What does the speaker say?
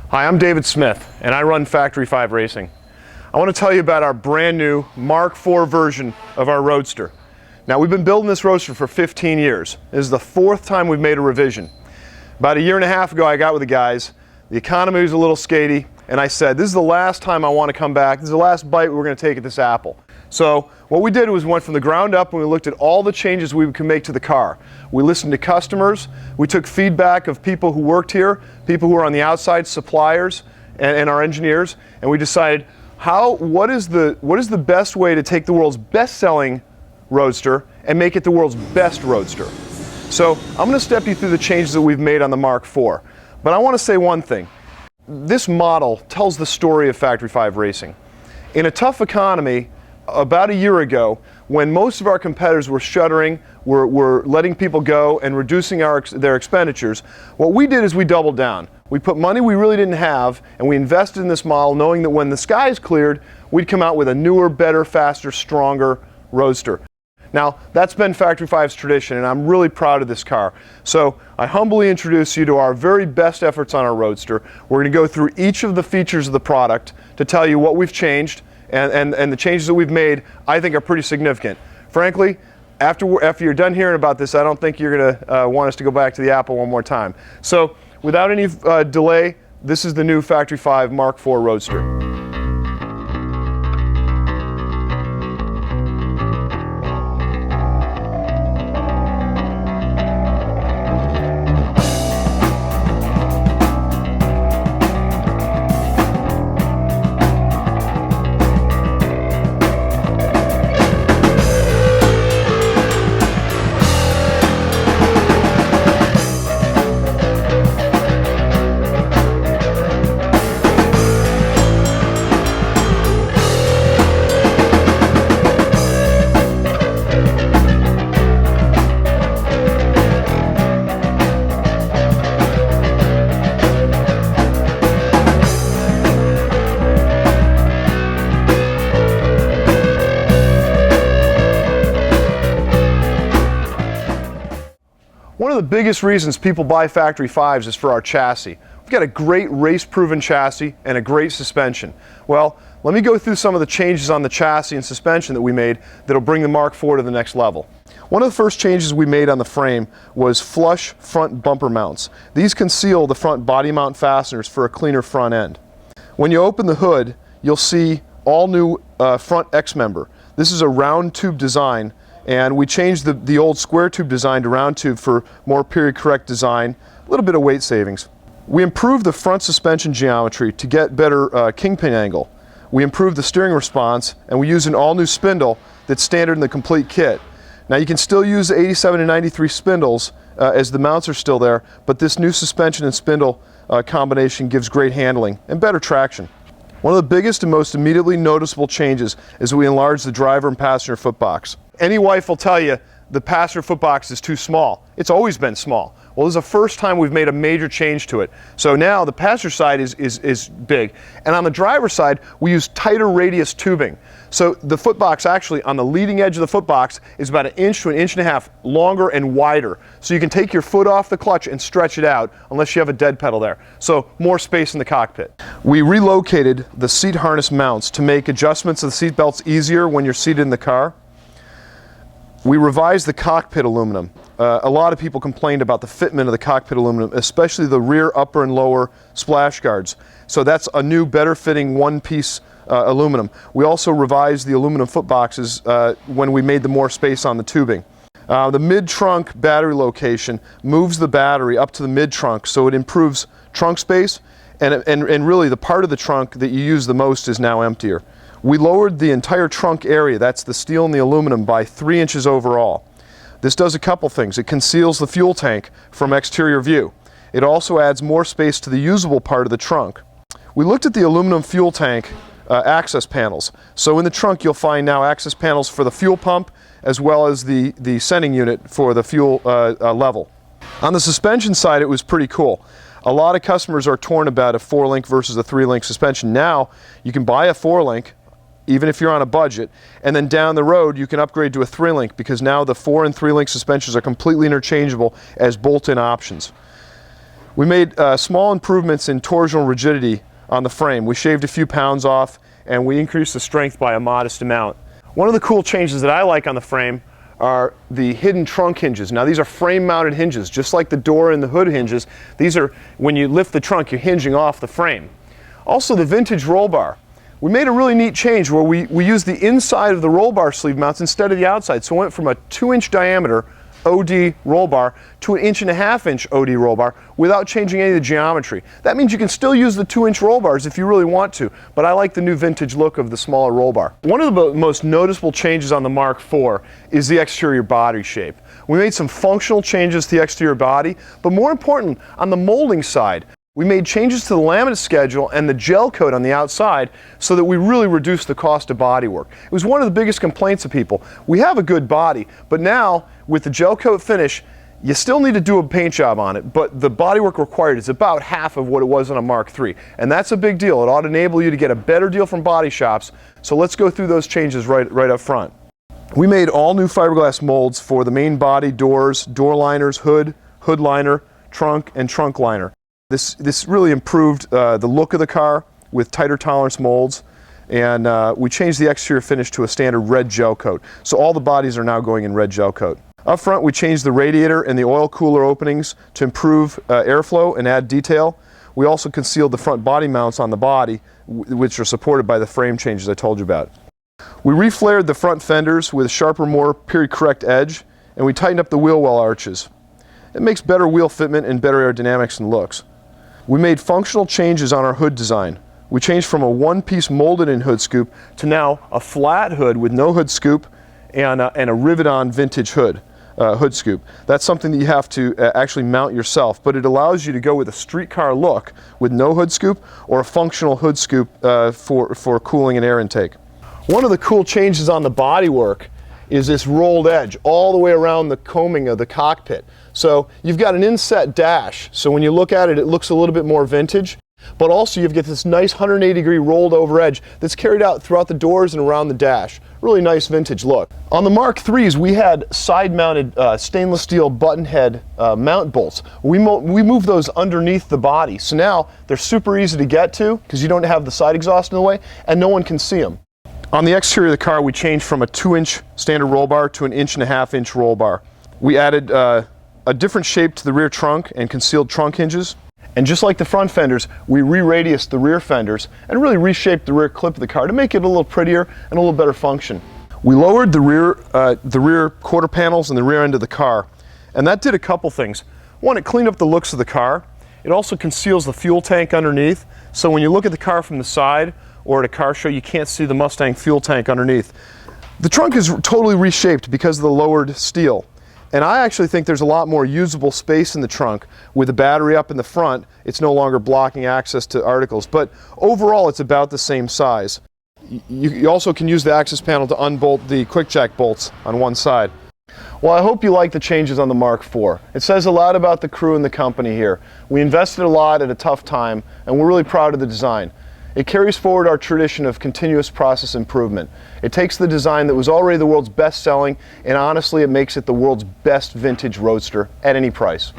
Hi, I'm David Smith, and I run Factory 5 Racing. I want to tell you about our brand new Mk4 version of our Roadster. Now, we've been building this Roadster for 15 years. This is the fourth time we've made a revision. About a year and a half ago, I got with the guys. The economy was a little skaty, and I said, this is the last time I want to come back. This is the last bite we're going to take at this apple. So what we did was we went from the ground up and we looked at all the changes we could make to the car. We listened to customers. We took feedback of people who worked here, people who were on the outside, suppliers, and our engineers, and we decided what is the best way to take the world's best-selling Roadster and make it the world's best Roadster. So I'm going to step you through the changes that we've made on the Mk4. But I want to say one thing. This model tells the story of Factory 5 Racing. In a tough economy, about a year ago, when most of our competitors were shuttering, were letting people go and reducing their expenditures, what we did is we doubled down. We put money we really didn't have, and we invested in this model knowing that when the skies cleared, we'd come out with a newer, better, faster, stronger Roadster. Now, that's been Factory 5's tradition, and I'm really proud of this car. So I humbly introduce you to our very best efforts on our Roadster. We're going to go through each of the features of the product to tell you what we've changed, and the changes that we've made, I think, are pretty significant. Frankly, after you're done hearing about this, I don't think you're going to want us to go back to the Apple one more time. So without any delay, this is the new Factory 5 Mk4 Roadster. One of the biggest reasons people buy Factory 5s is for our chassis. We've got a great race-proven chassis and a great suspension. Well, let me go through some of the changes on the chassis and suspension that we made that'll bring the Mk4 to the next level. One of the first changes we made on the frame was flush front bumper mounts. These conceal the front body mount fasteners for a cleaner front end. When you open the hood, you'll see all new front X-member. This is a round tube design, and we changed the old square tube design to round tube for more period correct design, a little bit of weight savings. We improved the front suspension geometry to get better kingpin angle. We improved the steering response, and we used an all new spindle that's standard in the complete kit. Now you can still use the 87 and 93 spindles as the mounts are still there, but this new suspension and spindle combination gives great handling and better traction. One of the biggest and most immediately noticeable changes is we enlarged the driver and passenger footbox. Any wife will tell you the passenger footbox is too small. It's always been small. Well, this is the first time we've made a major change to it. So now the passenger side is big. And on the driver's side, we use tighter radius tubing. So the footbox actually on the leading edge of the footbox is about 1 inch to 1.5 inches longer and wider. So you can take your foot off the clutch and stretch it out unless you have a dead pedal there. So more space in the cockpit. We relocated the seat harness mounts to make adjustments of the seat belts easier when you're seated in the car. We revised the cockpit aluminum. A lot of people complained about the fitment of the cockpit aluminum, especially the rear, upper, and lower splash guards. So that's a new, better fitting one-piece aluminum. We also revised the aluminum footboxes when we made the more space on the tubing. The mid-trunk battery location moves the battery up to the mid-trunk, so it improves trunk space, and really the part of the trunk that you use the most is now emptier. We lowered the entire trunk area, that's the steel and the aluminum, by 3 inches overall. This does a couple things. It conceals the fuel tank from exterior view. It also adds more space to the usable part of the trunk. We looked at the aluminum fuel tank access panels. So in the trunk you'll find now access panels for the fuel pump as well as the sending unit for the fuel level. On the suspension side it was pretty cool. A lot of customers are torn about a 4-link versus a 3-link suspension. Now you can buy a 4-link even if you're on a budget, and then down the road you can upgrade to a 3-link because now the 4 and 3-link suspensions are completely interchangeable as bolt-in options. We made small improvements in torsional rigidity on the frame. We shaved a few pounds off and we increased the strength by a modest amount. One of the cool changes that I like on the frame are the hidden trunk hinges. Now these are frame mounted hinges, just like the door and the hood hinges. These are, when you lift the trunk, you're hinging off the frame. Also the vintage roll bar. We made a really neat change where we used the inside of the roll bar sleeve mounts instead of the outside. So it went from a 2-inch diameter OD roll bar to an 1.5-inch OD roll bar without changing any of the geometry. That means you can still use the 2-inch roll bars if you really want to, but I like the new vintage look of the smaller roll bar. One of the most noticeable changes on the Mk4 is the exterior body shape. We made some functional changes to the exterior body, but more important, on the molding side, we made changes to the laminate schedule and the gel coat on the outside so that we really reduced the cost of body work. It was one of the biggest complaints of people. We have a good body, but now with the gel coat finish, you still need to do a paint job on it, but the bodywork required is about half of what it was on a Mk3. And that's a big deal. It ought to enable you to get a better deal from body shops. So let's go through those changes right up front. We made all new fiberglass molds for the main body, doors, door liners, hood, hood liner, trunk, and trunk liner. This really improved the look of the car with tighter tolerance molds, and we changed the exterior finish to a standard red gel coat. So all the bodies are now going in red gel coat. Up front, we changed the radiator and the oil cooler openings to improve airflow and add detail. We also concealed the front body mounts on the body, which are supported by the frame changes I told you about. We reflared the front fenders with a sharper, more period correct edge, and we tightened up the wheel well arches. It makes better wheel fitment and better aerodynamics and looks. We made functional changes on our hood design. We changed from a one-piece molded-in hood scoop to now a flat hood with no hood scoop and a rivet-on vintage hood scoop. That's something that you have to actually mount yourself, but it allows you to go with a streetcar look with no hood scoop or a functional hood scoop for cooling and air intake. One of the cool changes on the bodywork is this rolled edge all the way around the combing of the cockpit. So you've got an inset dash, so when you look at it, it looks a little bit more vintage, but also you've got this nice 180-degree rolled over edge that's carried out throughout the doors and around the dash. Really nice vintage look. On the Mk3s, we had side-mounted stainless steel button head mount bolts. We moved those underneath the body, so now they're super easy to get to because you don't have the side exhaust in the way and no one can see them. On the exterior of the car, we changed from a 2-inch standard roll bar to an 1.5-inch roll bar. We added a different shape to the rear trunk and concealed trunk hinges. And just like the front fenders, we re-radiused the rear fenders and really reshaped the rear clip of the car to make it a little prettier and a little better function. We lowered the rear quarter panels and the rear end of the car, and that did a couple things. One, it cleaned up the looks of the car. It also conceals the fuel tank underneath, so when you look at the car from the side or at a car show, you can't see the Mustang fuel tank underneath. The trunk is totally reshaped because of the lowered steel. And I actually think there's a lot more usable space in the trunk. With the battery up in the front, it's no longer blocking access to articles. But overall, it's about the same size. You also can use the access panel to unbolt the quick jack bolts on one side. Well, I hope you like the changes on the Mk4. It says a lot about the crew and the company here. We invested a lot at a tough time, and we're really proud of the design. It carries forward our tradition of continuous process improvement. It takes the design that was already the world's best selling, and honestly, it makes it the world's best vintage roadster at any price.